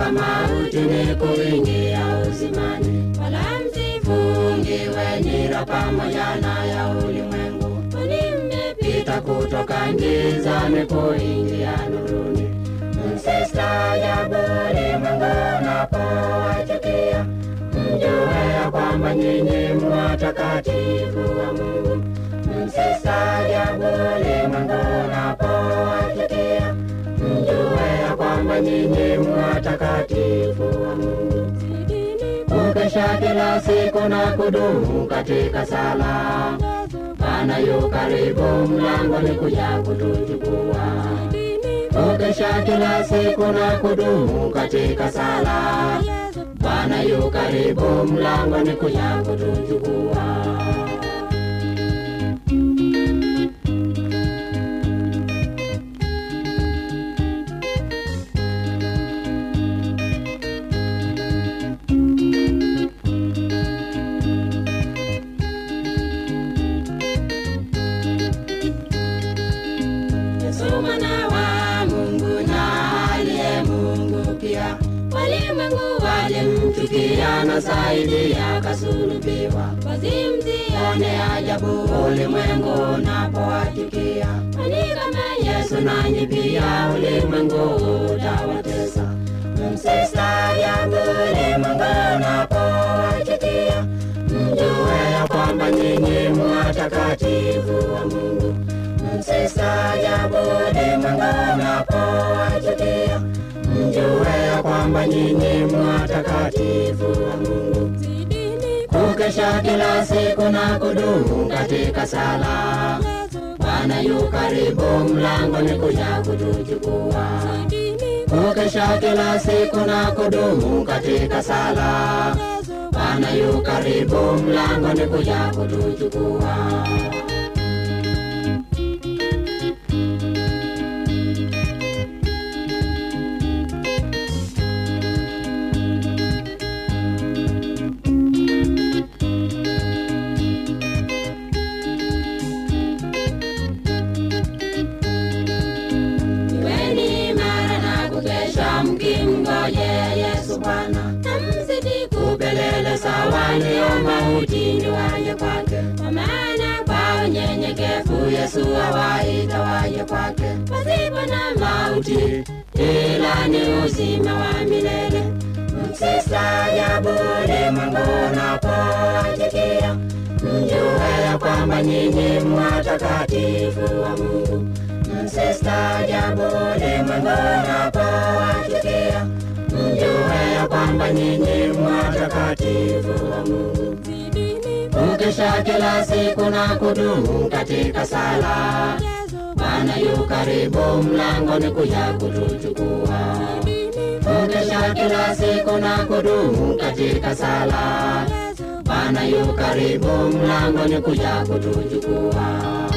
kutoka mautini kuingia uzimani, wala msifungiwe nira pamoja na ya ulimwengu. Mmepita kutoka gizani kuingia nuruni, msistaajabu ulimwengu unapowachukia. Mjue ya kwamba nyinyi mu watakatifu wa Mungu. Msistaajabu ulimwengu unapowachukia. Mjue ya kwamba nyinyi mu watakatifu wa Mungu. Kukesha kila siku na kudumu katika sala, Bwana yu karibu mlangoni kuja kutuchukua. Kukesha kila siku na kudumu katika sala, Bwana yu karibu mlangoni kuja kutuchukua. Yesu mwana wa Mungu na aliye Mungu pia, walimwengu walimchukia na zaidi akasulubiwa. Wasimsione ajabu ulimwengu unapowachukia, kwani kama Yesu nanyi pia ulimwengu utawatesa. Msistaajabu ulimwengu unapowachukia. Mjue ya kwamba nyinyi mu watakatifu wa Mungu. Msistaajabu ulimwengu unapowachukia. Mjue ya kwamba nyinyi mu watakatifu wa Mungu. Kukesha kila siku na kudumu katika sala, Bwana yu karibu mlangoni kuja kutuchukua. Kukesha kila siku na kudumu katika sala, Bwana yu karibu mlangoni kuja kutuchukua. Mkimgoje Yesu Bwana, na mzidi kupeleleza walio mautini waje kwake. Kwa maana kwa unyenyekevu Yesu awaita waje kwake. Pasipo na mauti ila ni uzima wa milele. Msistaajabu ulimwengu unapowachukia. Mjue ya kwamba nyinyi mu watakatifu wa Mungu. Msistaajabu ulimwengu unapowachukia. Mjue ya kwamba nyinyi mu watakatifu wa Mungu. Kukesha kila siku na kudumu katika sala, Bwana yu karibu mlangoni kuja kutuchukua. Kukesha kila siku na kudumu katika sala, Bwana yu karibu mlangoni kuja kutuchukua.